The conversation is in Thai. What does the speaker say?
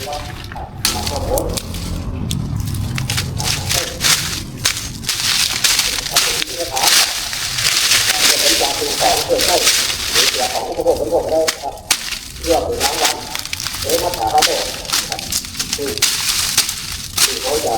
ข้อมูลที่จะถามจะเป็นการดูของเกิดได้หรือเกี่ยวของอุปโภคบริโภคได้ครับเรื่องหรือรางวัลหรือมาตราระบบที่เขาจะ